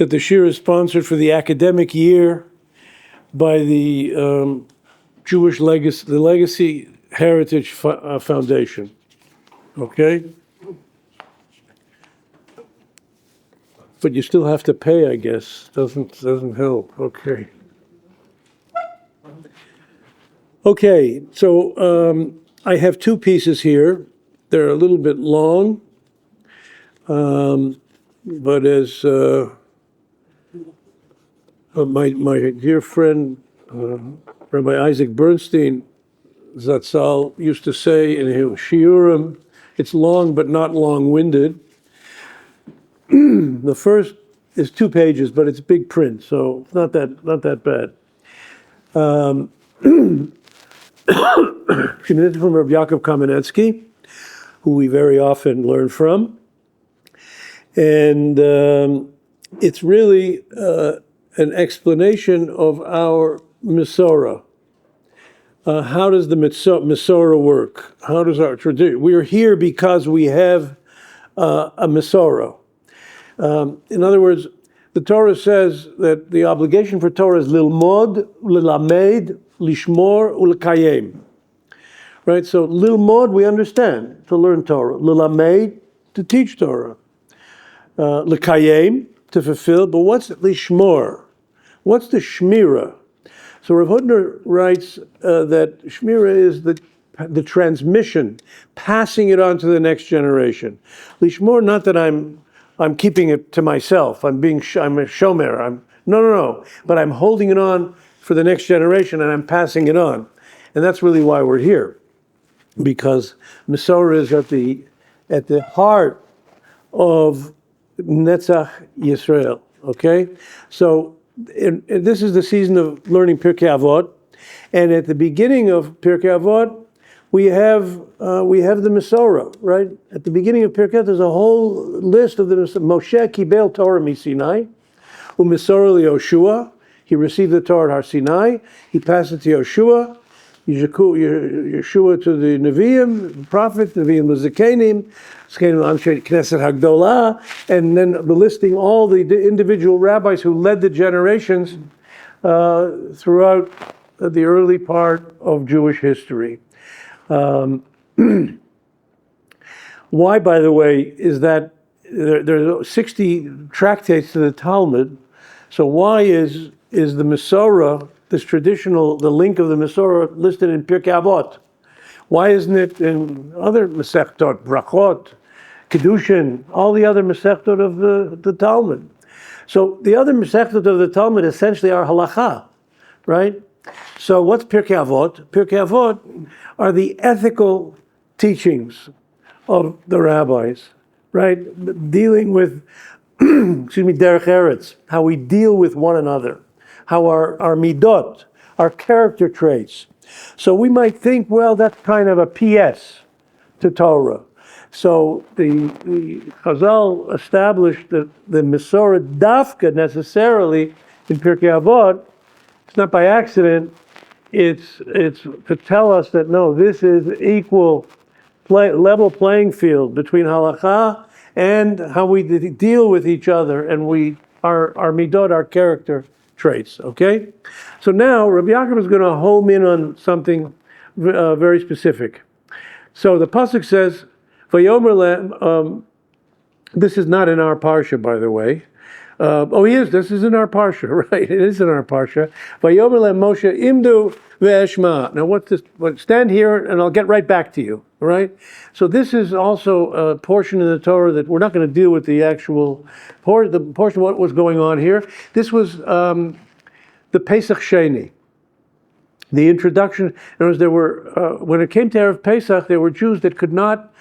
that the shir is sponsored for the academic year by the Jewish Legacy, the Legacy Heritage Foundation. Okay? But you still have to pay, I guess. Doesn't help. Okay. Okay, so I have two pieces here. They're a little bit long, but as my dear friend Rabbi Isaac Bernstein Zatzal used to say in his shiurim, it's long but not long-winded. The first is 2 pages, but it's big print, so it's not that bad. This is from Rabbi Yaakov Kamenetsky, who we very often learn from, and it's really an explanation of our Masorah. How does the Masorah work? How does our tradition? We are here because we have a Masorah. In other words, the Torah says that the obligation for Torah is lilmod, lilamed, lishmor, ulkayem. Right? So lilmod, we understand, to learn Torah. Lilamed, to teach Torah. Lekayem, to fulfill. But what's lishmor? What's the shmira? So Rav Hutner writes that shmira is the transmission, passing it on to the next generation. Lishmor, not that I'm keeping it to myself. I'm a shomer. No. But I'm holding it on for the next generation, and I'm passing it on. And that's really why we're here, because Masorah is at the heart of Netzach Yisrael. Okay, so this is the season of learning Pirkei Avot, and at the beginning of Pirkei Avot, we have the Masorah, right? At the beginning of Pirkei, there's a whole list of the Moshe Kibel Torah Misinai, uMasorah LiYoshua. He received the Torah at Har Sinai. He passed it to Yoshua. Yeshua to the Nevi'im, the prophet, Nevi'im L'Zakenim, Zakenim Anshe Knesset Hagdolah, and then the listing all the individual rabbis who led the generations throughout the early part of Jewish history. Why, by the way, is that there's 60 tractates to the Talmud? So why is the Masorah, this traditional, the link of the Masorah, listed in Pirkei Avot? Why isn't it in other Masechtot, Brachot, Kedushin, all the other Masechtot of the Talmud? So the other Masechtot of the Talmud essentially are halacha, right? So what's Pirkei Avot? Pirkei Avot are the ethical teachings of the rabbis, right? Dealing with, derech eretz, how we deal with one another, how our midot, our character traits. So we might think, well, that's kind of a PS to Torah. So the Chazal established that the Masorah dafka necessarily in Pirkei Avot. It's not by accident. It's to tell us that no, this is equal level playing field between halakha and how we deal with each other, and our midot, our character traits. Okay, so now Rabbi Yaakov is going to home in on something very specific. So the pasuk says, "Vayomer." This is not in our parsha, by the way. This is in our parsha, right? It is in our parsha. Vayomer le Moshe imdu ve'eshma. Now, what's this? Stand here, and I'll get right back to you. Right? So this is also a portion of the Torah that we're not going to deal with the actual the portion of what was going on here. This was the Pesach Sheni, the introduction. In other words, there were when it came to Erev Pesach, there were Jews that could not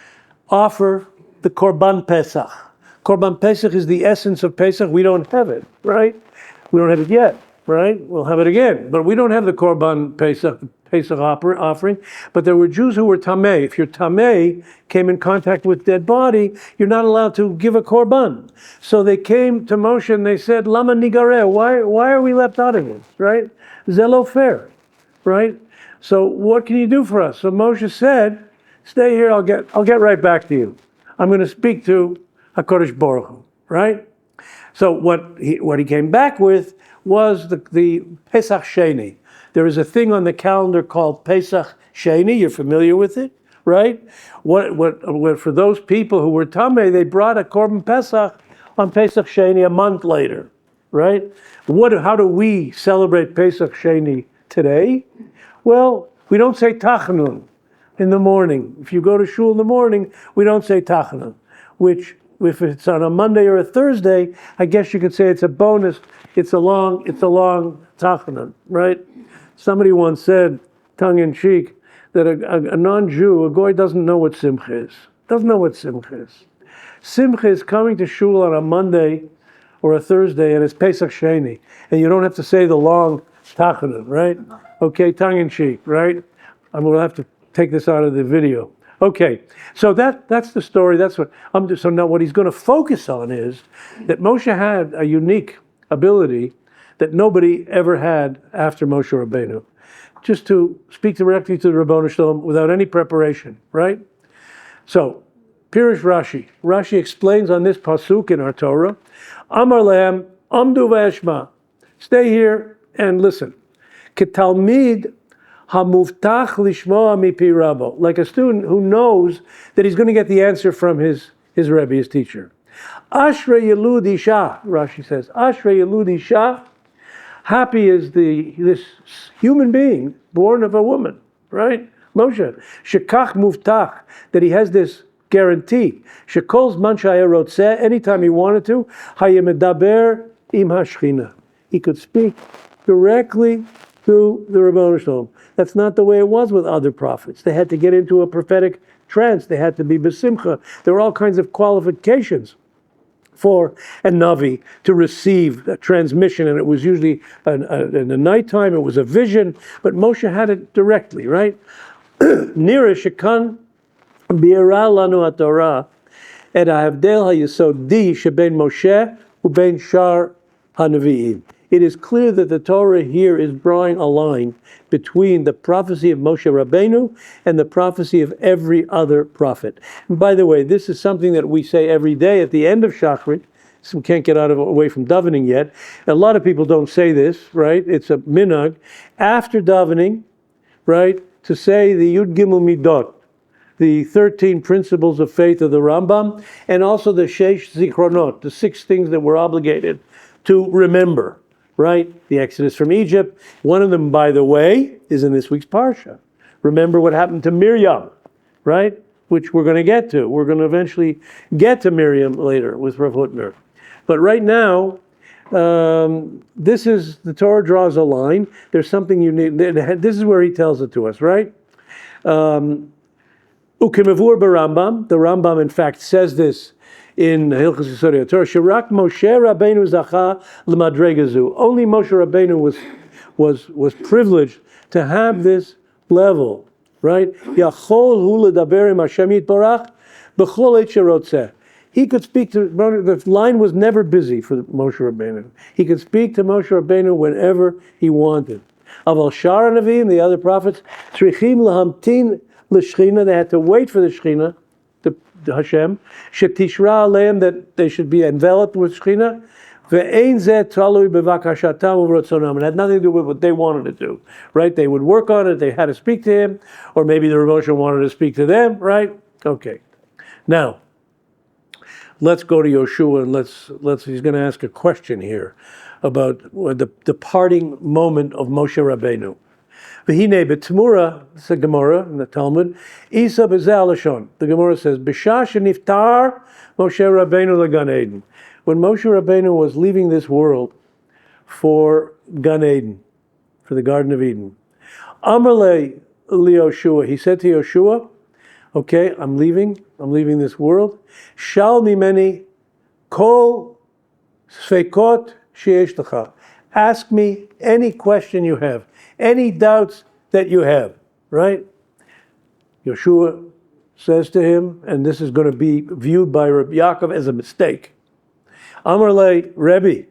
offer the Korban Pesach. Korban Pesach is the essence of Pesach. We don't have it, right? We don't have it yet, right? We'll have it again. But we don't have the Korban Pesach offering. But there were Jews who were Tameh. If you're Tameh, came in contact with dead body, you're not allowed to give a Korban. So they came to Moshe and they said, Lama Nigareh, why are we left out of this, right? Zelo fair, right? So what can you do for us? So Moshe said, stay here, I'll get right back to you. I'm going to speak to HaKadosh Baruch Hu, right? So what he came back with was the Pesach Sheni. There is a thing on the calendar called Pesach Sheni. You're familiar with it, right? What for those people who were Tameh, they brought a Korban Pesach on Pesach Sheni a month later, right? How do we celebrate Pesach Sheni today? Well, we don't say Tachanun in the morning. If you go to shul in the morning, we don't say Tachanun, which if it's on a Monday or a Thursday, I guess you could say it's a bonus. It's a long Tachanun, right? Somebody once said, tongue in cheek, that a non-Jew, a goy, doesn't know what Simcha is. Doesn't know what Simcha is. Simcha is coming to shul on a Monday or a Thursday, and it's Pesach Sheni, and you don't have to say the long Tachanun, right? Okay, tongue in cheek, right? I'm going to have to take this out of the video. Okay, so that's the story. That's what so now what he's going to focus on is that Moshe had a unique ability that nobody ever had after Moshe Rabbeinu, just to speak directly to the Ribono Shel Olam without any preparation, right? So, Pirush Rashi. Rashi explains on this pasuk in our Torah, Amar lehem, amdu v'eshma. Stay here and listen. Ketalmid hamuftach lishmoa mipi rabo. Like a student who knows that he's going to get the answer from his Rebbe, his teacher. Ashrei yelud isha, Rashi says. Ashrei yelud isha. Happy is this human being born of a woman, right? Moshe. Shekach muftach, that he has this guarantee. Shekol zman shaya rotzeh, anytime he wanted to, hayemedaber im hashchina. He could speak directly to the Ribono Shel Olam. That's not the way it was with other prophets. They had to get into a prophetic trance. They had to be besimcha. There were all kinds of qualifications for a Navi to receive a transmission, and it was usually in the nighttime, it was a vision, but Moshe had it directly, right? Nira shekan bi'era lanu TORAH et ha'havdel ha'yesodi sheben Moshe uben shar ha'nevi'im. It is clear that the Torah here is drawing a line between the prophecy of Moshe Rabbeinu and the prophecy of every other prophet. And by the way, this is something that we say every day at the end of Shachrit. So we can't get away from davening yet. A lot of people don't say this, right? It's a minhag. After davening, right, to say the Yud Gimel Midot, the 13 principles of faith of the Rambam, and also the Sheish Zichronot, the 6 things that we're obligated to remember. Right? The Exodus from Egypt. One of them, by the way, is in this week's Parsha. Remember what happened to Miriam, right? Which we're going to get to. We're going to eventually get to Miriam later with Rav Hutner. But right now, the Torah draws a line. There's something you need. This is where he tells it to us, right? Ukemavur barambam. The Rambam, in fact, says this in Hilchos Yesodei Torah, Shirak Moshe Rabbeinu zacha l'madregazu. Only Moshe Rabbeinu was privileged to have this level, right? Yachol hu ledaber im Hashem yitbarach b'chol et sherotzeh. He could speak to, the line was never busy for Moshe Rabbeinu. He could speak to Moshe Rabbeinu whenever he wanted. Aval shar hanavim, the other prophets, tzrichim lahamtin l'shchina, they had to wait for the Shechina, the Hashem, shetishra aleim, that they should be enveloped with Shechina, ve'ein zeh talui bevakashatam uvrotzonam. It had nothing to do with what they wanted to do, right? They would work on it, they had to speak to him, or maybe the Rav Moshe wanted to speak to them, right? Okay. Now, let's go to Yoshua, and he's going to ask a question here about the departing moment of Moshe Rabbeinu. V'hinei b'tmura, it's a Gemara in the Talmud, Isa b'zeh lashon. The Gemara says, B'shah sheniftar Moshe Rabbeinu leGan Eden. When Moshe Rabbeinu was leaving this world for Gan Eden, for the Garden of Eden, Amar le Yoshua, he said to Yoshua, okay, I'm leaving this world. Shal mimeni kol sfeikot sheyesh lecha. Ask me any question you have, any doubts that you have, right? Yoshua says to him, and this is going to be viewed by Rabbi Yaakov as a mistake. Amar le Rebbe,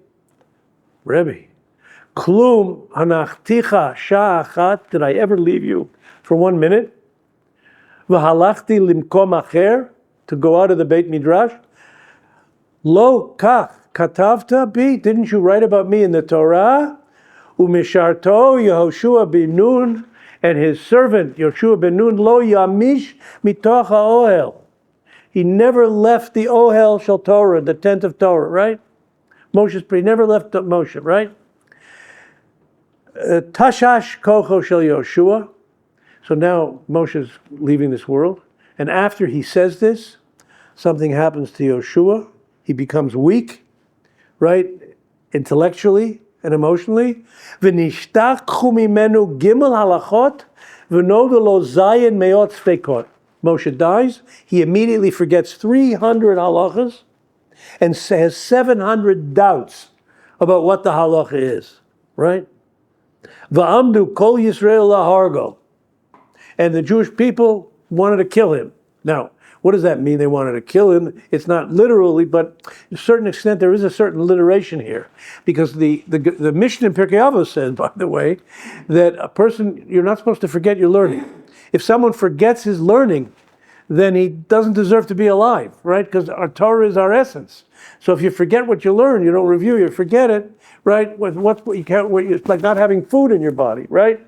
klum hanachticha shah achat, did I ever leave you for 1 minute? V'halachti limkom acher, to go out of the Beit Midrash? Lo kach katavta bi, didn't you write about me in the Torah? Umisharto Yehoshua ben Nun, and his servant Yehoshua ben Nun lo yamish mitoch ha'ohel. He never left the Ohel shel Torah, the tent of Torah, right? Moshe's he never left Moshe, right? Tashash kocho shel Yehoshua. So now Moshe's leaving this world. And after he says this, something happens to Yehoshua. He becomes weak, right? Intellectually and emotionally. V'nishtachchu mimenu gimel halachot v'nodu lo zayin meot sfekot. Moshe dies. He immediately forgets 300 halachas and has 700 doubts about what the halacha is, right? Va'amdu kol Yisrael lahargo. And the Jewish people wanted to kill him. Now, what does that mean? They wanted to kill him. It's not literally, but to a certain extent, there is a certain alliteration here. Because the Mishnah in Pirkei Avos says, by the way, that a person, you're not supposed to forget your learning. If someone forgets his learning, then he doesn't deserve to be alive, right? Because our Torah is our essence. So if you forget what you learn, you don't review, you forget it, right? It's like not having food in your body, right?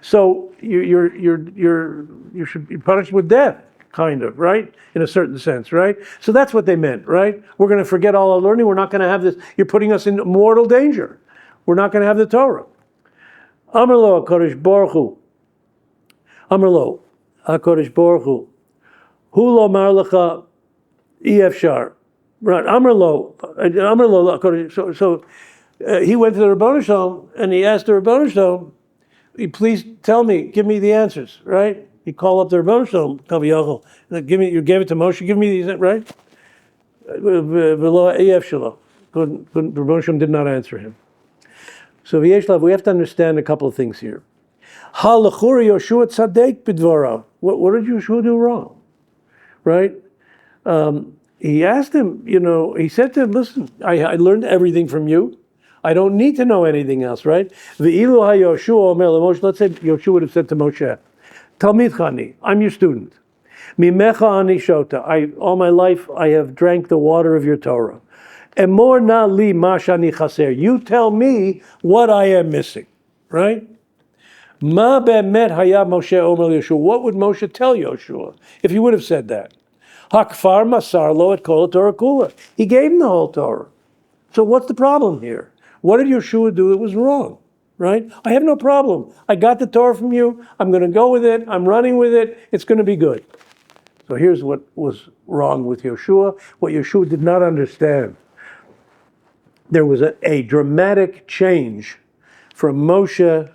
So you should be punished with death, kind of, right? In a certain sense, right? So that's what they meant, right? We're going to forget all our learning. We're not going to have this. You're putting us in mortal danger. We're not going to have the Torah. Amar lo HaKadosh Baruch Hu. Amar lo HaKadosh Baruch Hu. Hu lo mar lecha efshar. Right. Amar lo HaKadosh. So he went to the Rebbeinu Shalom and he asked the Rebbeinu Shalom, please tell me, give me the answers, right? He called up the Rebbeinu Shalom, Kaviyachol, you gave it to Moshe, give me these, right? V'lo EF Shalom. The Rebbeinu Shalom did not answer him. So we have to understand a couple of things here. Ha l'chura Yoshua tzadek b'dvarav. What did Yoshua do wrong? Right? He asked him, he said to him, listen, I learned everything from you. I don't need to know anything else, right? V'ilu ha-Yoshua omer leMoshe. Let's say Yoshua would have said to Moshe, Talmid chani, I'm your student. Mimecha ani shota. All my life I have drank the water of your Torah. Emor na li ma shani chaser. You tell me what I am missing, right? Ma be'emet haya Moshe omer Yoshua. What would Moshe tell Yoshua if he would have said that? Hakfar masar lo et kol Torah kula. He gave him the whole Torah. So what's the problem here? What did Yoshua do that was wrong, right? I have no problem. I got the Torah from you. I'm going to go with it. I'm running with it. It's going to be good. So here's what was wrong with Yoshua. What Yoshua did not understand. There was a dramatic change from Moshe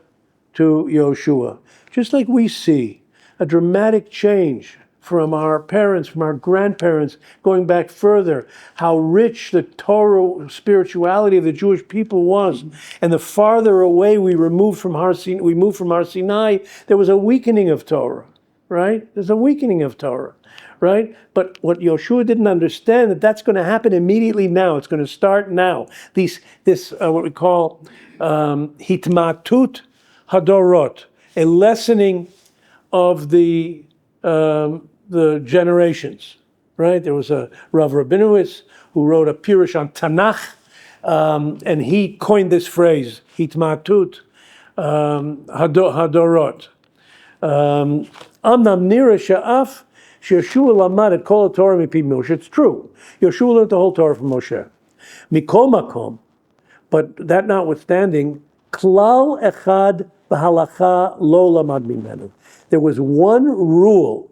to Yoshua. Just like we see a dramatic change from our parents, from our grandparents, going back further, how rich the Torah spirituality of the Jewish people was. And the farther away we moved from Har Sinai, there was a weakening of Torah, right? There's a weakening of Torah, right? But what Yoshua didn't understand, that's going to happen immediately now. It's going to start now. This what we call hitmatut hadorot, a lessening of the generations, right? There was a Rav Rabinowitz who wrote a Pirush on Tanakh, and he coined this phrase, hitmatut hadorot. Amnam nira sha'af she'Yoshua lamad et kol Torah mipi Moshe. It's true. Yoshua learned the whole Torah from Moshe. Mikol makom, but that notwithstanding, klal echad v'halacha lo lamad mimenu. There was one rule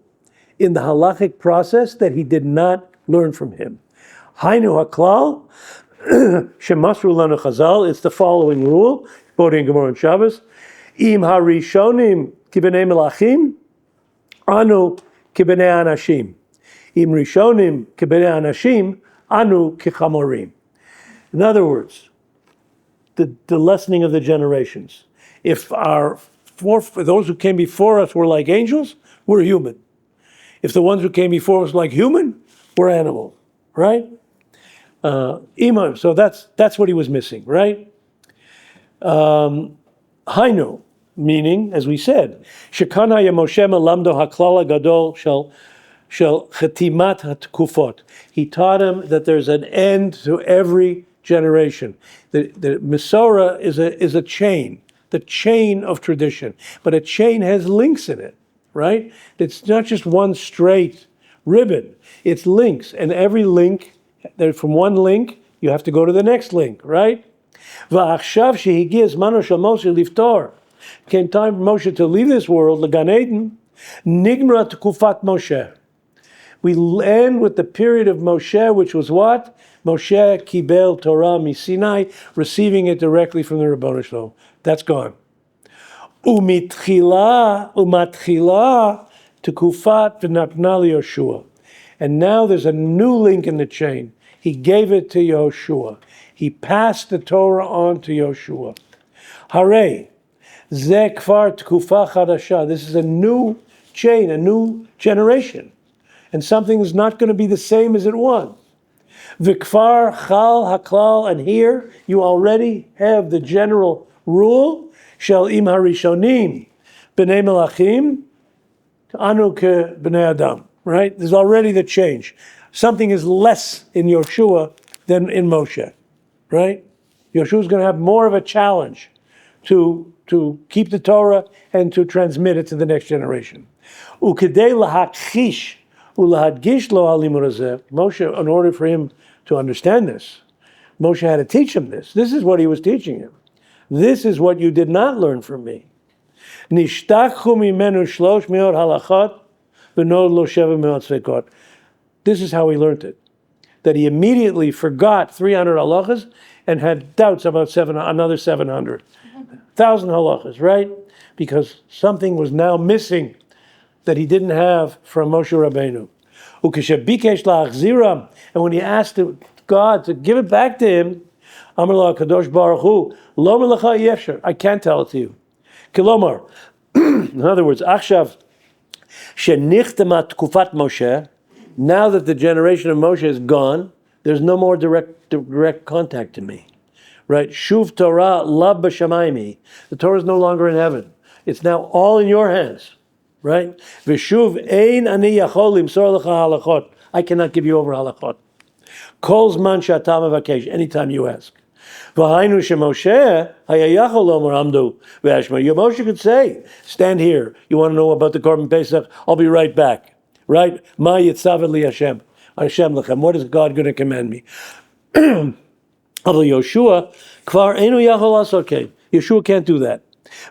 in the halachic process that he did not learn from him. Hainu haklal shemasru lanu chazal. It's the following rule, quoting Gemara and Shabbos: Im harishonim kibnei melachim, anu kibnei anashim. Im rishonim kibnei anashim, anu kichamorim. In other words, the lessening of the generations. If those who came before us were like angels, we're human. If the ones who came before us like human, we're animals, right? So that's what he was missing, right? Hainu, meaning, as we said, Shekana Moshe melamdo haklal gadol shel chetimat hatkufot. He taught him that there's an end to every generation. The Mesorah is a chain, the chain of tradition. But a chain has links in it, right? It's not just one straight ribbon. It's links, and every link, from one link, you have to go to the next link, right? V'achshav shehigia zmano shel Moshe liftor. Came time for Moshe to leave this world, l'Gan Eden, nigmra tekufat Moshe. We end with the period of Moshe, which was what? Moshe kibel Torah misinai, receiving it directly from the Ribbono Shel Olam. That's gone. Umatchila tekufat v'natna liYoshua. And now there's a new link in the chain. He gave it to Yoshua. He passed the Torah on to Yoshua. Hare, ze kfar tkufa chadasha. This is a new chain, a new generation. And something is not going to be the same as it was. Vikfar chal haklal, and here you already have the general rule, shel im harishonim, b'nei melachim, anu ke b'nei adam. Right? There's already the change. Something is less in Yoshua than in Moshe. Right? Yoshua's going to have more of a challenge to keep the Torah and to transmit it to the next generation. Ukedei lahachish ulahadgish lo halimud hazeh. Moshe, in order for him to understand this, Moshe had to teach him this. This is what he was teaching him. This is what you did not learn from me. Nishtakhu mimenu shlosh meot halachot. This is how he learned it. That he immediately forgot 300 halachas and had doubts about another 700. 1,000 halachas, right? Because something was now missing that he didn't have from Moshe Rabbeinu. And when he asked God to give it back to him, Amar Kadosh Baruch Hu, Lo melecha yefshar, I can't tell it to you. Kilomar, in other words, Achshav, Shenichtamat Moshe. Now that the generation of Moshe is gone, there's no more direct contact to me, right? Shuv Torah lav b'shamayim. The Torah is no longer in heaven; it's now all in your hands, right? V'shuv ein ani yachol limsor lecha halachot. I cannot give you over halachot. Kol zman she'atam avakesh. Anytime you ask. V'hainu sheMoshe hayayachol omer amdu v'ashma. Moshe could say, "Stand here. You want to know about the Korban Pesach? I'll be right back." Right? Ma yitzav li Hashem. Hashem lechem. What is God going to command me? Aval Yoshua kvar einu yachol asot kein. Yeshua can't do that.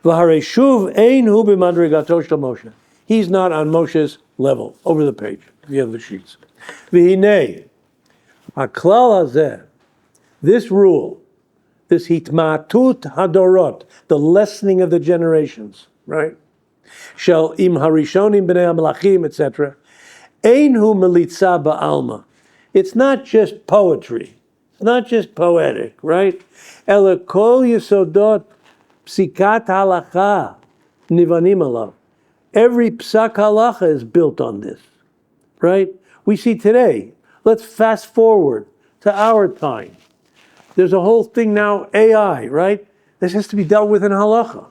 V'harei shuv ein hu b'madrigato shel Moshe. He's not on Moshe's level. Over the page, if you have the sheets. V'hinei haklal hazeh. This rule, this hitmatut hadorot, the lessening of the generations, right? Shel im harishonim b'nei hamelachim, etc. Ein hu melitza ba'alma. It's not just poetry. It's not just poetic, right? Ela kol yesodot psikat halacha nivanim alav. Every psak halacha is built on this, right? We see today. Let's fast forward to our time. There's a whole thing now, AI, right? This has to be dealt with in halacha,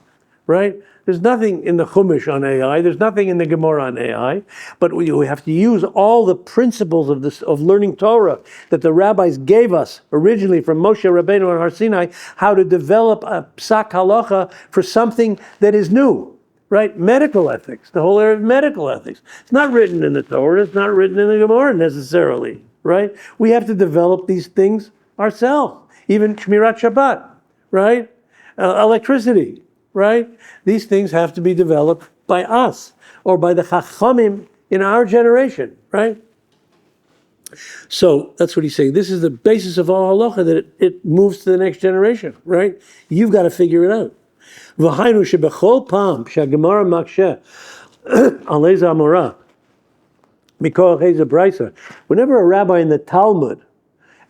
right? There's nothing in the Chumash on AI. There's nothing in the Gemara on AI. But we have to use all the principles of learning Torah that the rabbis gave us originally from Moshe Rabbeinu and Har Sinai, how to develop a psak halacha for something that is new, right? Medical ethics, the whole area of medical ethics. It's not written in the Torah. It's not written in the Gemara necessarily, right? We have to develop these things ourselves. Even Shmirat Shabbat, right? Electricity. Right? These things have to be developed by us or by the Chachamim in our generation, right? So that's what he's saying. This is the basis of all halacha, that it moves to the next generation, right? You've got to figure it out. V'hainu shebechol pam she'Gemara maksheh alei zamora mikol heza brisa. Whenever a rabbi in the Talmud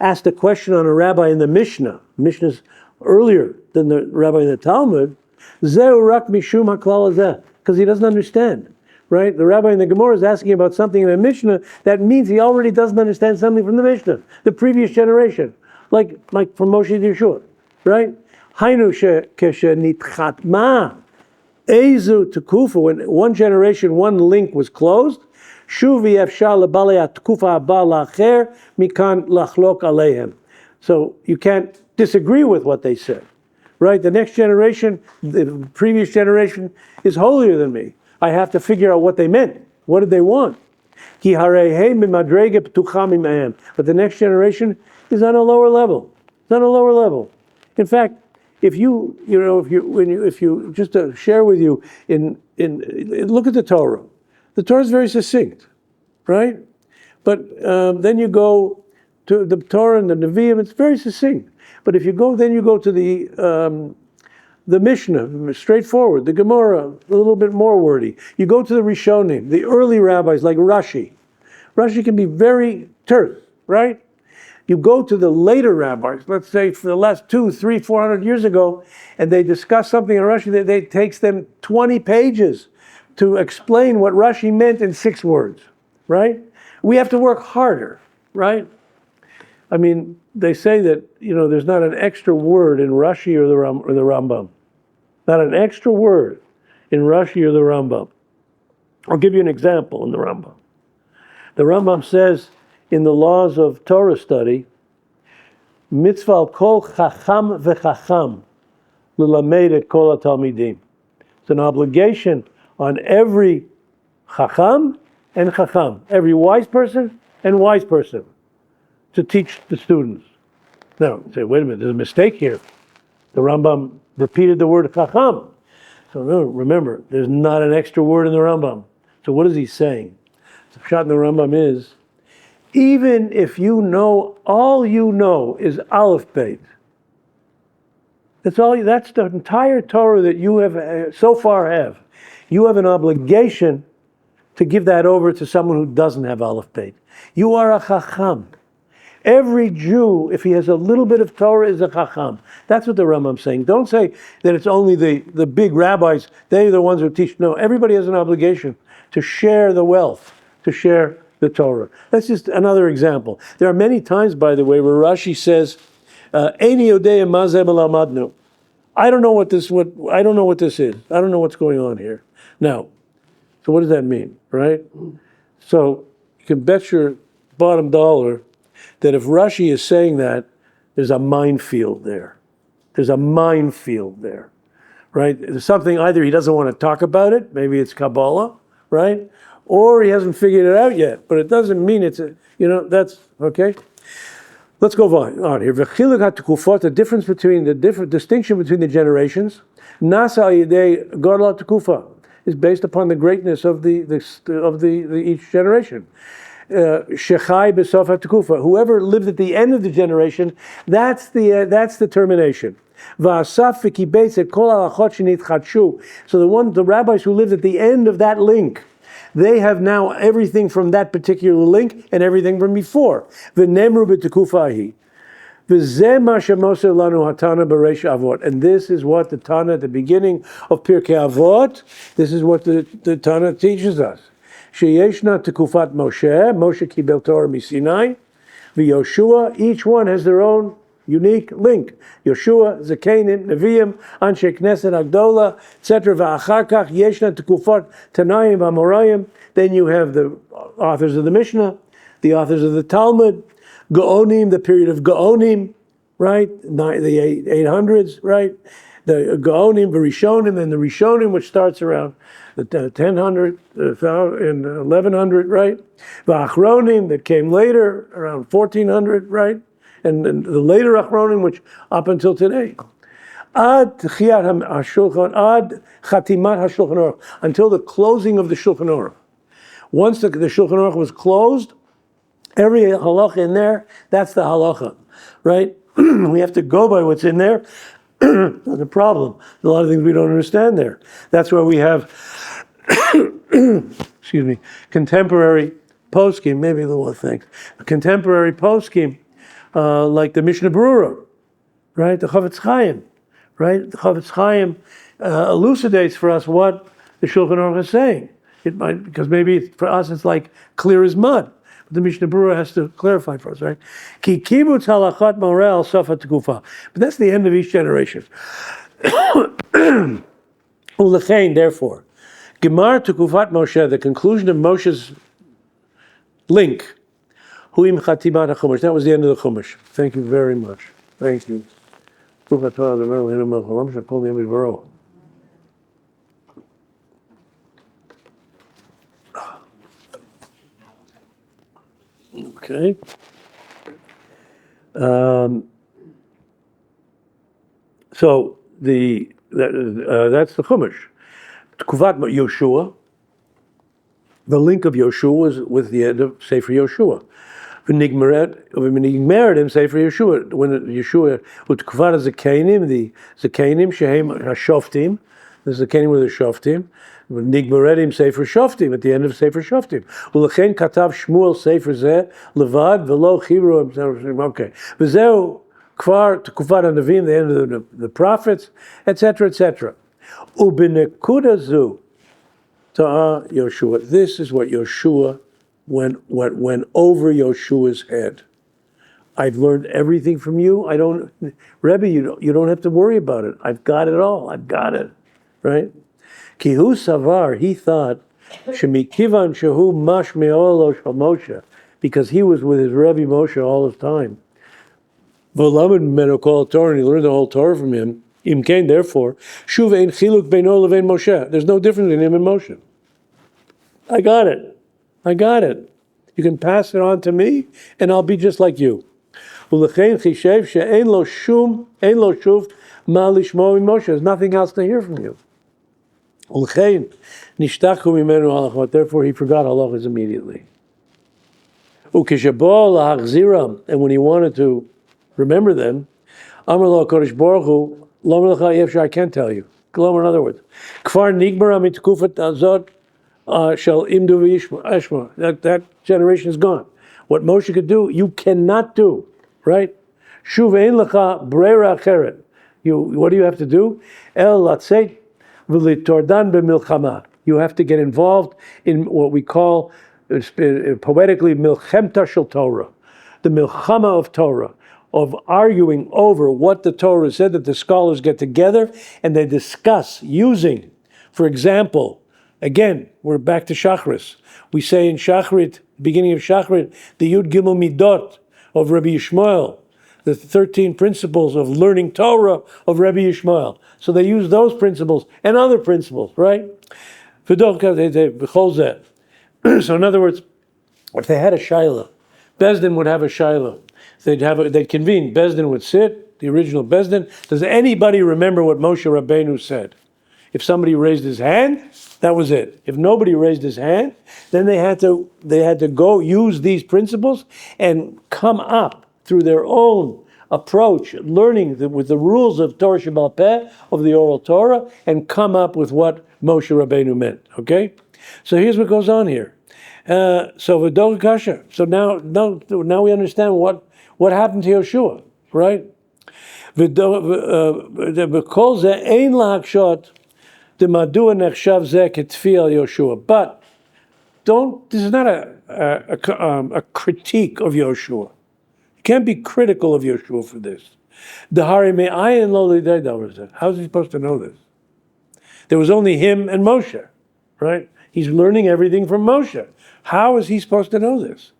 asked a question on a rabbi in the Mishnah's earlier than the rabbi in the Talmud, Zeu rak mishum haklal hazeh, because he doesn't understand, right? The rabbi in the Gemara is asking about something in the Mishnah. That means he already doesn't understand something from the Mishnah, the previous generation, like from Moshe to Yeshua, right? Hainu keshe nitchatma ezu tekufa, when one generation, one link was closed. Shuvi efshar lebalei atkufa haba lacher mikan lachlok aleihem. So you can't disagree with what they said, right? The next generation, the previous generation is holier than me. I have to figure out what they meant. What did they want? But the next generation is on a lower level. It's on a lower level. In fact, if you just to share with you, look at the Torah. The Torah is very succinct, right? But then you go to the Torah and the Nevi'im, it's very succinct. But if you go to the Mishnah, straightforward, the Gemara, a little bit more wordy. You go to the Rishonim, the early rabbis like Rashi. Rashi can be very terse, right? You go to the later rabbis, let's say for the last 200, 300, 400 years ago, and they discuss something in Rashi that it takes them 20 pages to explain what Rashi meant in 6 words, right? We have to work harder, right? I mean, they say that, there's not an extra word in Rashi or the Rambam. Not an extra word in Rashi or the Rambam. I'll give you an example in the Rambam. The Rambam says in the laws of Torah study, mitzvah al kol chacham v'chacham l'lamed et kol hatalmidim. It's an obligation on every chacham and chacham, every wise person and wise person, to teach the students. Now, say, wait a minute, there's a mistake here. The Rambam repeated the word chacham. So no, remember, there's not an extra word in the Rambam. So what is he saying? The shot in the Rambam is, even if all you know is Aleph Beit, that's the entire Torah that you have so far have. You have an obligation to give that over to someone who doesn't have Aleph Beit. You are a chacham. Every Jew, if he has a little bit of Torah, is a chacham. That's what the Rambam's saying. Don't say that it's only the big rabbis, they're the ones who teach. No, everybody has an obligation to share the wealth, to share the Torah. That's just another example. There are many times, by the way, where Rashi says, Eini yodea ma ze melamadnu. I don't know what this is. I don't know what's going on here. Now, so what does that mean, right? So you can bet your bottom dollar that if Rashi is saying that, there's a minefield there. There's a minefield there, right? There's something, either he doesn't want to talk about it, maybe it's Kabbalah, right? Or he hasn't figured it out yet, but it doesn't mean that's, okay? Let's go on here. The difference between the distinction between the generations, Nasa Yidei Gadol HaTekufa, is based upon the greatness of the each generation. Shechai b'sof haTekufa. Whoever lived at the end of the generation, that's the termination. V'asaf v'kibeitz et kol halachot shenitchadshu. So the rabbis who lived at the end of that link, they have now everything from that particular link and everything from before. V'nemru b'tekufahi. V'zeh ma shemoser lanu hatana b'reish avot. And this is what the Tana at the beginning of Pirkei Avot, this is what the Tana teaches us. Sheyeshna tekufat Moshe kibel Torah misinai, v'Yoshua, each one has their own unique link. Yoshua, Zakenim, Nevi'im, Anshe Knesset Agdola, etc. V'achar kach yeshna tekufat Tanaim v'Amoraim. Then you have the authors of the Mishnah, the authors of the Talmud, Gaonim, the period of Gaonim, right? The 800s, right? The Gaonim, the Rishonim, and the Rishonim, which starts around the 1000 and 1100, right? The Achronim that came later, around 1400, right? And the later Achronim, which up until today. Ad Chatimat HaShulchan Aruch, until the closing of the Shulchan Aruch. Once the Shulchan Aruch was closed, every halacha in there, that's the halacha, right? We have to go by what's in there. There's a problem. There's a lot of things we don't understand there. That's why we have, contemporary poskim, maybe a little things. A contemporary poskim, like the Mishnah Berurah, right? The Chavetz Chaim, right? The Chavetz Chaim elucidates for us what the Shulchan Aruch is saying. It might, because maybe for us it's like clear as mud. The Mishnah Berurah has to clarify for us, right? Ki kibutz halachat morel sofa tekufa. But that's the end of each generation. Ulechein, therefore, gemar tekufat Moshe, the conclusion of Moshe's link, Huim Chatimat HaChumash. That was the end of the Chumash. Thank you very much. Thank you. Okay. So that's the Chumash. Tkuvat Yoshua. The link of Yoshua was with the end of Sefer Yoshua. V'nigmeret Sefer Yoshua. When Yeshua utkvat Zakenim, the Zakenim shehem Hashoftim, the Zakenim were the Shoftim. Nigmeret Sefer Shoftim at the end of Sefer Shoftim. Ulechen katav Shmuel Sefer Zeh levad v'lo chibru. Okay. V'zeu kvar tkvat Hanavim, the end of the prophets, etc., etc. Ubenekuda zu TORAH Yoshua. This is what Yoshua went over Yoshua's head. I've learned everything from you. Rebbe, you don't have to worry about it. I've got it all. I've got it, right? Kihu Savar, he thought, Shemikivan Shehu Mash Me'olo Shal Moshe, because he was with his Rebbe Moshe all the time. V'lamed Meno Kol Torah, and he learned the whole Torah from him. Im Kain, therefore, Shuv Ein Chiluk Beino Levein Moshe. There's no difference in him and Moshe. I got it. You can pass it on to me, and I'll be just like you. Ulechein Chishev She'ein Lo Shuv Ma Lishmo Moshe. There's nothing else to hear from you. Ulechein Nishtachu Mimenu Halachot. Therefore, he forgot halachos immediately. Ukeshabo Lahachziram, and when he wanted to remember them, Amar Lo Kodesh Baruch Hu, Lomer Lecha Yevshar, I can't tell you. Glomer, in other words, Kfar Nigmar Mitkufat Azot Shall Imdu V'Yishma. That generation is gone. What Moshe could do, you cannot do, right? Shuv Ein Lecha Breira Acheret. What do you have to do? El Latzeit V'Litordan B'Milchama. You have to get involved in what we call poetically Milchemta Shel Torah, the Milchama of Torah, of arguing over what the Torah said, that the scholars get together and they discuss using, for example, again, we're back to Shachris. We say in Shachrit, beginning of Shachrit, the Yud Gimel Midot of Rabbi Yishmael, the 13 principles of learning Torah of Rabbi Yishmael. So they use those principles and other principles, right? So in other words, if they had a Shaila, Bezdin would have a Shaila. They'd convene. Bezdin would sit, the original Bezdin. Does anybody remember what Moshe Rabbeinu said? If somebody raised his hand, that was it. If nobody raised his hand, then they had to go use these principles and come up through their own approach, learning with the rules of Torah Sheba'al Peh, of the oral Torah, and come up with what Moshe Rabbeinu meant. Okay? So here's what goes on here. So V'dor Kasha. So now we understand what happened to Yoshua, right? But this is not a critique of Yoshua. You can't be critical of Yoshua for this. How is he supposed to know this? There was only him and Moshe, right? He's learning everything from Moshe. How is he supposed to know this?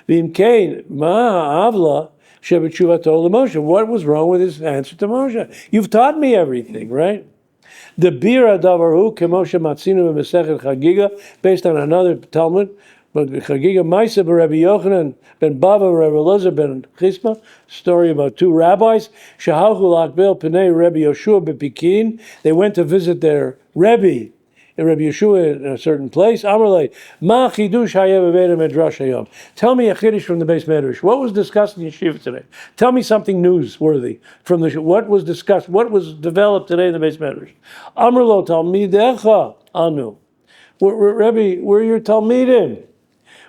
What was wrong with his answer to Moshe? You've taught me everything, right? The Bira Davarhu Kemoshe Matzinu B'Mesechet Chagiga, based on another Talmud, but Chagiga Maisa Rabbi Yochanan ben Bava Rabbi Elazar ben Chisma, story about two rabbis. Shahalchu Lakbel Pnei Rabbi Yoshua B'Pikin. They went to visit their Rebbe, Rabbi Yeshua, in a certain place. Amarle, Ma Chidush Hayev B'Beit Medrash Hayom. Tell me a chiddush from the Beis Medrash. What was discussed in Yeshiva today? Tell me something newsworthy from what was discussed. What was developed today in the Beis Medrash? Amarlo Talmidecha Anu. Rebbe, we're your Talmidim.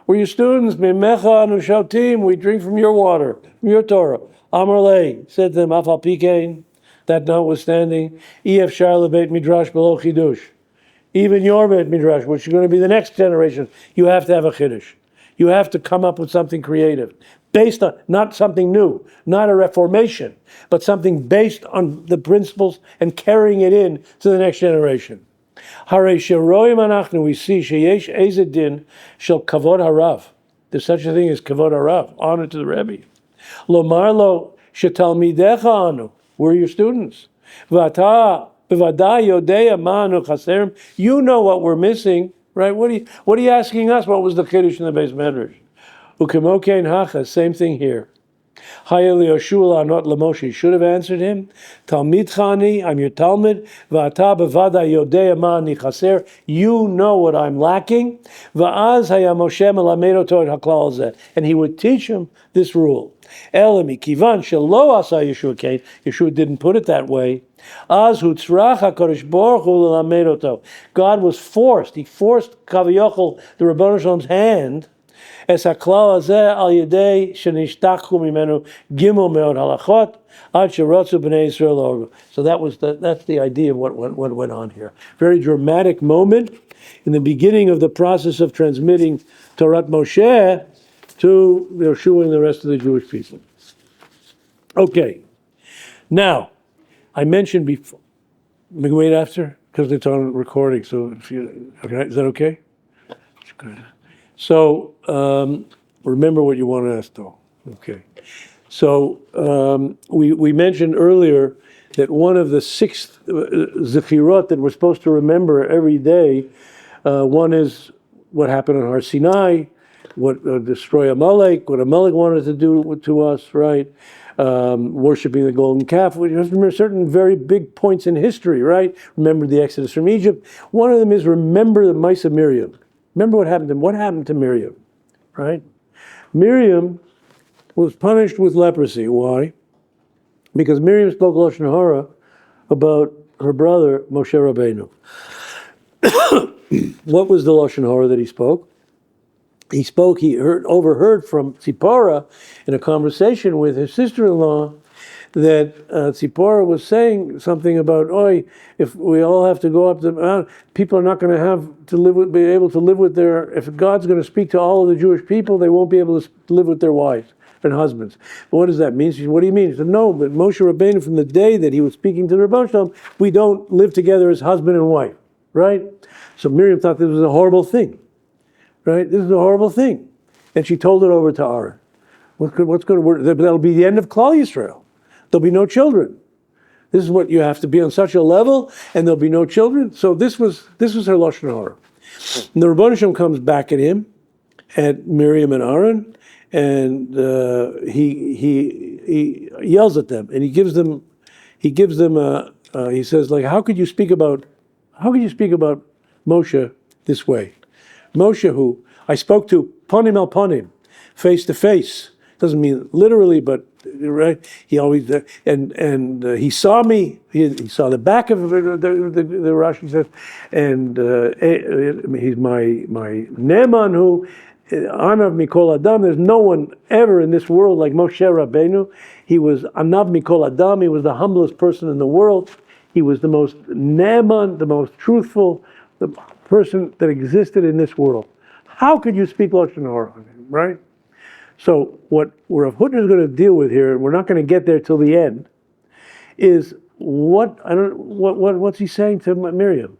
We're your students. Mimecha Anu Shotim. We drink from your water, from your Torah. Amarle said to them, Afal Pikein. That notwithstanding, Ef Shar LeBeit Midrash Below Chidush. Even your Beit Midrash, which is going to be the next generation, you have to have a chiddush. You have to come up with something creative, based on, not something new, not a reformation, but something based on the principles and carrying it in to the next generation. Harei sheroim anachnu, we see sheyesh ezedin shel kavod harav. There's such a thing as kavod harav, honor to the Rebbe. Lomar lo shetalmidecha anu. We're your students. V'ata b'vadai yodea ma anu chaserim. You know what we're missing, right? What are you asking us? What was the kiddush in the Beis Medrash? Ukemokein hacha. Same thing here. Hayel Yoshua not Lamoshe should have answered him. Talmid Chani, I'm your Talmud. V'ata b'vada yodea ma'ani chaser. You know what I'm lacking. Va'az haya Moshe melamed oto et haklal zeh. And he would teach him this rule. Elami kivan shelo asa Yeshua kain. Yeshua didn't put it that way. Az hutzrach HaKadosh Baruch Hu lelamed oto. God was forced. He forced Kaviyachol, the Rebbeinu Shalom's hand. Es haklal hazeh al yedei shenishtachu mimenu gimel meod halachot ad sheratzu b'nei Yisrael orgu. So that's the idea of what went on here. Very dramatic moment in the beginning of the process of transmitting Torah Moshe to Yeshua and the rest of the Jewish people. Okay, now I mentioned before. We can wait after because it's on recording. So okay, is that okay? Good. So remember what you want to ask, though. Okay. So we mentioned earlier that one of the 6 zechirot that we're supposed to remember every day, one is what happened on Har Sinai, what destroy Amalek, what Amalek wanted to do to us, right? Worshipping the golden calf. We have to remember certain very big points in history, right? Remember the Exodus from Egypt. One of them is remember the mice of Miriam. Remember what happened to Miriam, right? Miriam was punished with leprosy. Why? Because Miriam spoke Lashon Hara about her brother Moshe Rabbeinu. What was the Lashon Hara that he spoke? He overheard from TORAH in a conversation with his sister-in-law that Tzipporah was saying something about, if we all have to go up the mountain, people are not going to be able to live with if God's going to speak to all of the Jewish people, they won't be able to live with their wives and husbands. But what does that mean? She said, what do you mean? He said, no, but Moshe Rabbeinu, from the day that he was speaking to the Rebbeinu Shalom, we don't live together as husband and wife, right? So Miriam thought this was a horrible thing, right? This is a horrible thing. And she told it over to Aaron. What's going to work? That'll be the end of Klal Yisrael. There'll be no children. This is what you have to be on such a level, and there'll be no children. So this was her Lashon Hara. And the Rebbeinu Shalom comes back at him, at Miriam and Aaron, and he yells at them, and he says, like, how could you speak about Moshe this way? Moshe, who I spoke to panim el panim, face to face. Doesn't mean literally, but right. He always he saw me. He saw the back of the Rashi says, and he's my neman who anav mikol adam. There's no one ever in this world like Moshe Rabbeinu. He was anav mikol adam. He was the humblest person in the world. He was the most neman, the most truthful, the person that existed in this world. How could you speak Lashon Hara on him, right? So what Rav Hutner is going to deal with here, and we're not going to get there till the end, is what's he saying to Miriam?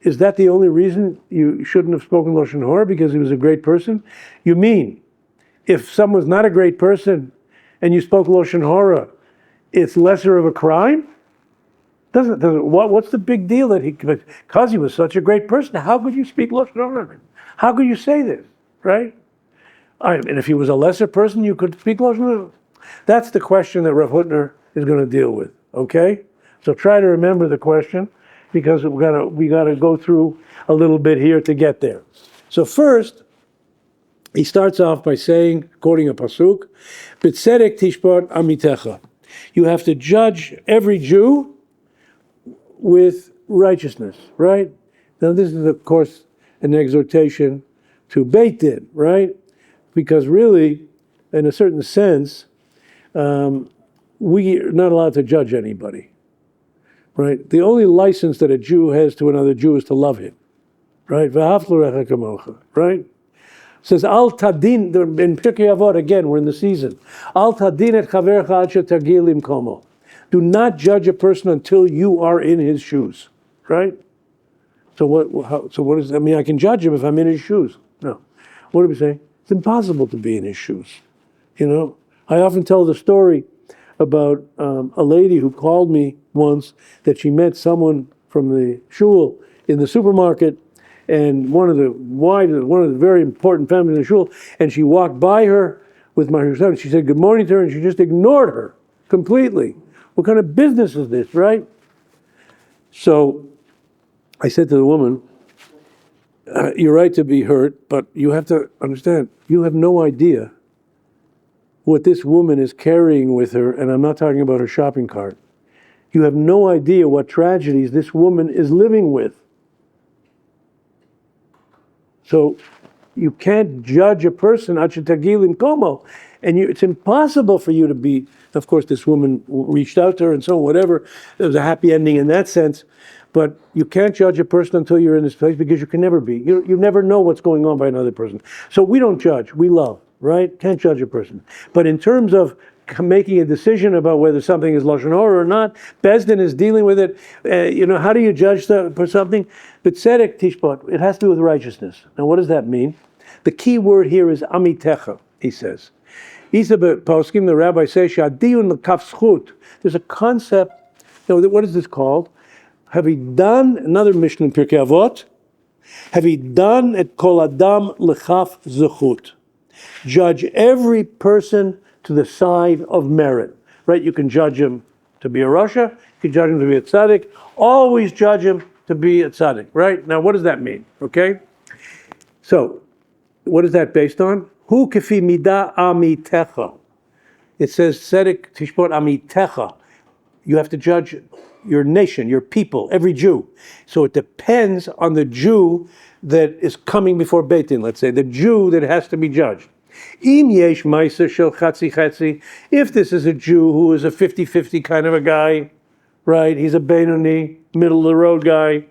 Is that the only reason you shouldn't have spoken Lashon Hara because he was a great person? You mean if someone's not a great person and you spoke Lashon Hara, it's lesser of a crime? What's the big deal because he was such a great person? How could you speak Lashon Hara? How could you say this, right? And if he was a lesser person, you could speak Lashon Hara. That's the question that Rav Hutner is going to deal with. Okay, so try to remember the question because we got to go through a little bit here to get there. So first, he starts off by saying, quoting a pasuk, "B'tzedek tishpot amitecha." You have to judge every Jew with righteousness, right? Now this is of course an exhortation to Beit Din, right? Because really, in a certain sense, we are not allowed to judge anybody, right? The only license that a Jew has to another Jew is to love him, right? V'ahavta l'recha kamocha, right? It says, Al tadin, in Pirkei Avot, again, we're in the season. Al tadin et chavercha ad shetagil imkomo. Do not judge a person until you are in his shoes, right? So what does that mean? I can judge him if I'm in his shoes. No. What do we say? It's impossible to be in his shoes. I often tell the story about a lady who called me once that she met someone from the shul in the supermarket, and one of the very important families in the shul, and she walked by her with my son. She said good morning to her, and she just ignored her completely. What kind of business is this, right? So I said to the woman, you're right to be hurt, but you have to understand, you have no idea what this woman is carrying with her, and I'm not talking about her shopping cart. You have no idea what tragedies this woman is living with. So you can't judge a person, and it's impossible for you to be. Of course, this woman reached out to her and so whatever. There was a happy ending in that sense. But you can't judge a person until you're in this place, because you can never be. You never know what's going on by another person. So we don't judge, we love, right? Can't judge a person. But in terms of making a decision about whether something is Lashon Hara or not, Bezdin is dealing with it. How do you judge for something? But Tzedek Tishbot, it has to do with righteousness. Now what does that mean? The key word here is Amitecha, he says. Isa Poskim, the rabbi says, Shadiyun l'kaf zchut. There's a concept, what is this called? Have he done, another Mishnah in Pirkei Avot, have he done et kol adam l'chaf zechut? Judge every person to the side of merit, right? You can judge him to be a Rasha, you can judge him to be a tzaddik, always judge him to be a tzaddik, right? Now what does that mean, okay? So, what is that based on? Hu kefi midah amitecha. It says, tzedek tishbot amitecha. You have to judge your nation, your people, every Jew. So it depends on the Jew that is coming before Beit Din, let's say, the Jew that has to be judged. Im yesh ma'aser shel chatzi chatzi, if this is a Jew who is a 50-50 kind of a guy, right? He's a Beinoni, middle of the road guy.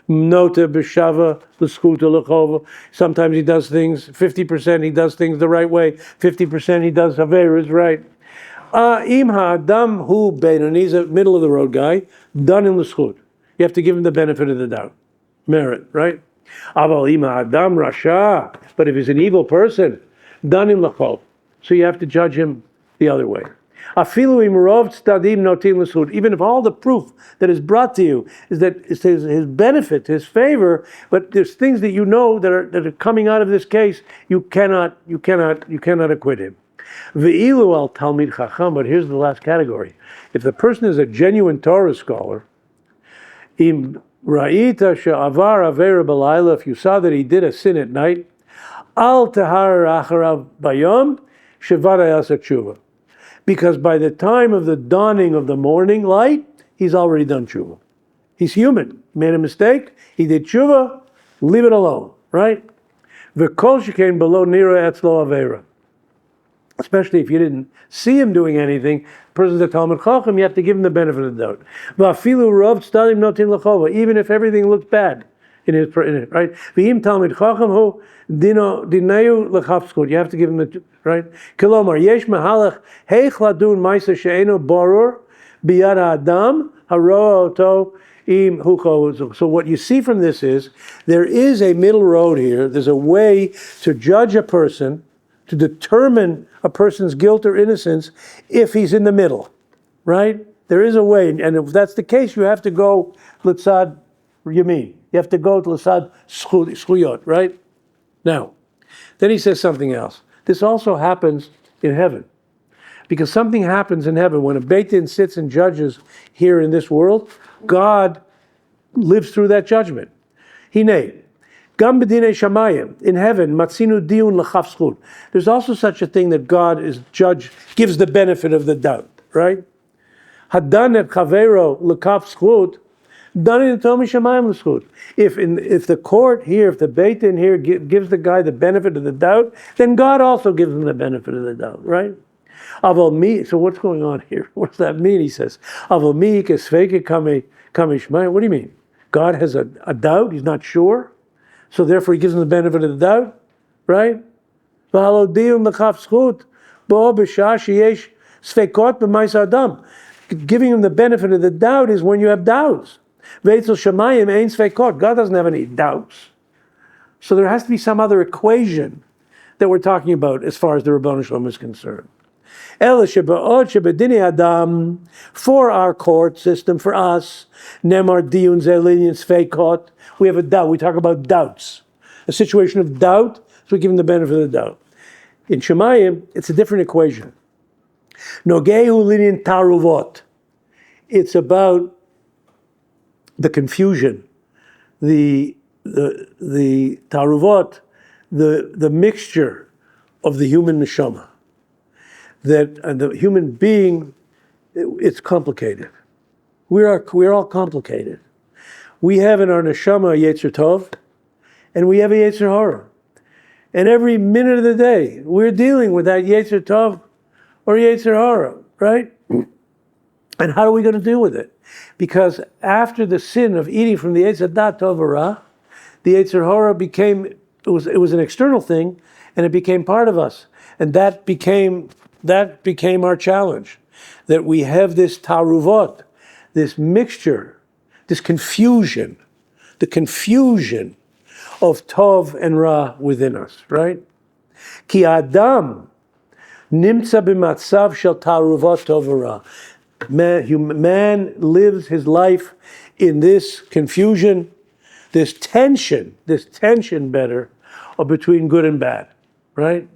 Nota b'shava l'schuta l'chova. Sometimes he does things, 50% he does things the right way, 50% he does averas, right? Im ha'adam hu Beinoni, he's a middle of the road guy, done in l'schut. You have to give him the benefit of the doubt. Merit, right? Aval im ha'adam rasha, but if he's an evil person, done in l'chov. So you have to judge him the other way. Afilu im rov tzdadim notin l'schut. Even if all the proof that is brought to you is that it's his benefit, his favor, but there's things that that are coming out of this case, you cannot acquit him. Ve'ilu al talmid chacham, but here's the last category. If the person is a genuine Torah scholar, im ra'ita she'avar avera b'layla, if you saw that he did a sin at night, al tahar acharav bayom shevara yasa tshuva. Because by the time of the dawning of the morning light, he's already done tshuva. He's human, made a mistake, he did tshuva, leave it alone, right? V'kol shekain below nira etzlo avera. Especially if you didn't see him doing anything, the person's a Talmud Chacham, you have to give him the benefit of the doubt. V'afilu rov tzdadim notin l'chova, even if everything looks bad in it, right? V'im Talmud Chacham hu dinayu l'chaf zchut, you have to give him the, right? Kilomar, yesh mehalach heich ladun ma'aser she'eino barur biyad ha'adam haroa oto im hucho. So what you see from this is, there is a middle road here, there's a way to judge a person, to determine a person's guilt or innocence if he's in the middle, right? There is a way, and if that's the case, you have to go l'tzad yamin. You have to go to l'tzad zchuyot, right? Now, then he says something else. This also happens in heaven. Because something happens in heaven. When a Beit Din sits and judges here in this world, God lives through that judgment. Hinei. Gam b'dinei shamayim, in heaven, matzinu diun l'chaf zchut. There's also such a thing that God is judge, gives the benefit of the doubt, right? Hadan et chavero l'chaf zchut, dan in tomi shamayim l'zchut. If the court here, if the Beit Din here gives the guy the benefit of the doubt, then God also gives him the benefit of the doubt, right? Aval mi, so what's going on here? What does that mean? He says, Aval mi kesveke kame shmayim. What do you mean? God has a doubt, he's not sure? So therefore he gives him the benefit of the doubt, right? Giving him the benefit of the doubt is when you have doubts. God doesn't have any doubts. So there has to be some other equation that we're talking about as far as the Ribono Shel Olam is concerned. Ela sheba'od shebedini adam, for our court system, for us, nemar diyun zelinian sveikot, we have a doubt. We talk about doubts. A situation of doubt, so we give him the benefit of the doubt. In Shemayim, it's a different equation. Nogehu linian taruvot. It's about the confusion, the taruvot, the mixture of the human neshama. That the human being, it's complicated. We're all complicated. We have in our neshama a Yetzer Tov, and we have a Yetzer Hara. And every minute of the day, we're dealing with that Yetzer Tov or Yetzer Hara, right? And how are we going to deal with it? Because after the sin of eating from the Eitz Hadat Tov Ra, the Yetzer Hara became, it was an external thing, and it became part of us. And that became our challenge. That we have this taruvot, this mixture, this confusion, the confusion of Tov and Ra within us, right? Ki Adam nimtza b'matzav shel taruvot Tov v'Ra. Man lives his life in this confusion, this tension better, between good and bad, right?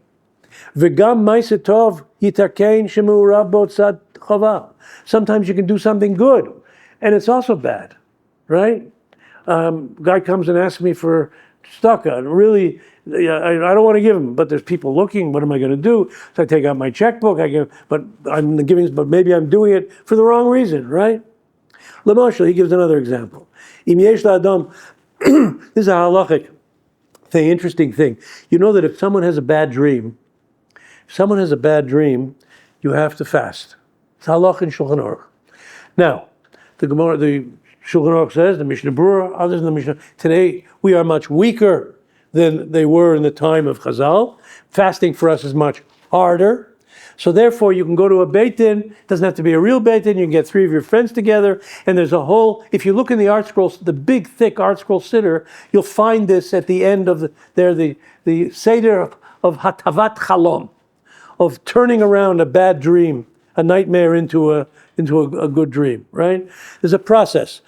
V'gam ma'aseh tov yitakein shemu'urav bo tzad chava. Sometimes you can do something good, and it's also bad, right? Guy comes and asks me for tzedakah, and really, I don't want to give him, but there's people looking. What am I going to do? So I take out my checkbook. But maybe I'm doing it for the wrong reason, right? L'moshel, he gives another example. Im yesh la'adam, this is a halachic thing, interesting thing. You know that if someone has a bad dream, you have to fast. It's halach in Shulchan Aruch. Now, the Gemara, the Shulchan Aruch says, the Mishnah Berurah, others in the Mishnah, today we are much weaker than they were in the time of Chazal. Fasting for us is much harder. So therefore you can go to a Beit Din, it doesn't have to be a real Beit Din, you can get 3 of your friends together, and there's a whole, if you look in the art scrolls, the big thick art scroll siddur, you'll find this at the end of the Seder of Hatavat Chalom, of turning around a bad dream, a nightmare into a good dream, right? There's a process.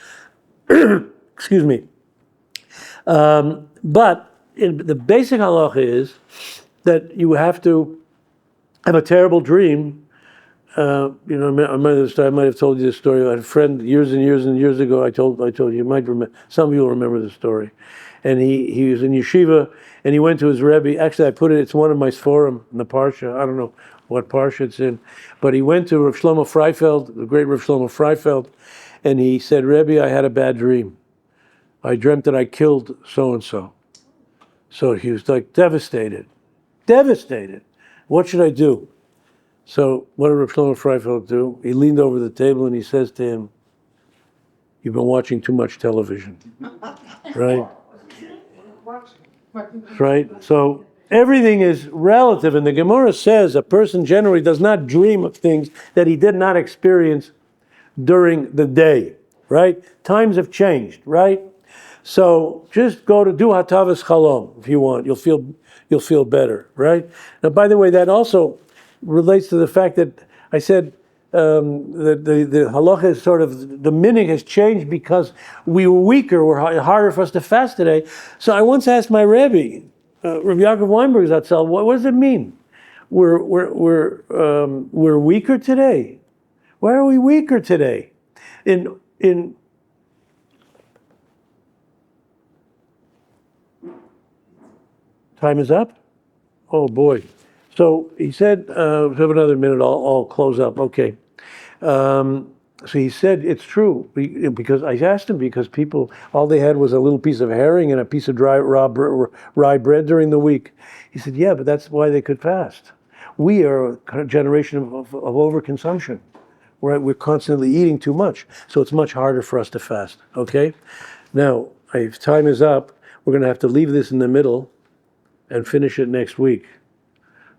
Excuse me. But the basic halacha is that you have to have a terrible dream. I might have told you this story. I had a friend years and years and years ago. I told you. You might remember. Some of you will remember the story. And he was in yeshiva, and he went to his Rabbi. Actually, I put it. It's one of my sforim in the Parshat. I don't know what Parshat it's in, but he went to Rav Shlomo Freifeld, the great Rav Shlomo Freifeld, and he said, "Rabbi, I had a bad dream. I dreamt that I killed so and so." So he was like devastated. What should I do? So what did Rav Shlomo Freifeld do? He leaned over the table and he says to him, "You've been watching too much television." Right? Right? So everything is relative. And the Gemara says a person generally does not dream of things that he did not experience during the day. Right? Times have changed. Right? So just go to do Hatavas Chalom if you want. You'll feel better, right? Now, by the way, that also relates to the fact that I said that the halacha is sort of, the minhag has changed because we were weaker, we're harder for us to fast today. So I once asked my Rabbi, Rabbi Yaakov Weinberg Zatzal, what does it mean? We're weaker today. Why are we weaker today? In time is up? Oh boy. So he said, we have another minute, I'll close up. Okay. So he said, it's true. Because I asked him, because people, all they had was a little piece of herring and a piece of rye bread during the week. He said, yeah, but that's why they could fast. We are a generation of overconsumption. Right? We're constantly eating too much. So it's much harder for us to fast. Okay? Now, if time is up, we're going to have to leave this in the middle and finish it next week.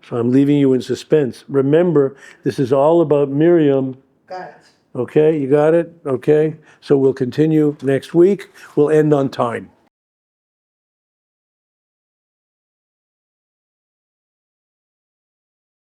So I'm leaving you in suspense. Remember, this is all about Miriam. Got it. Okay, you got it? Okay. So we'll continue next week. We'll end on time.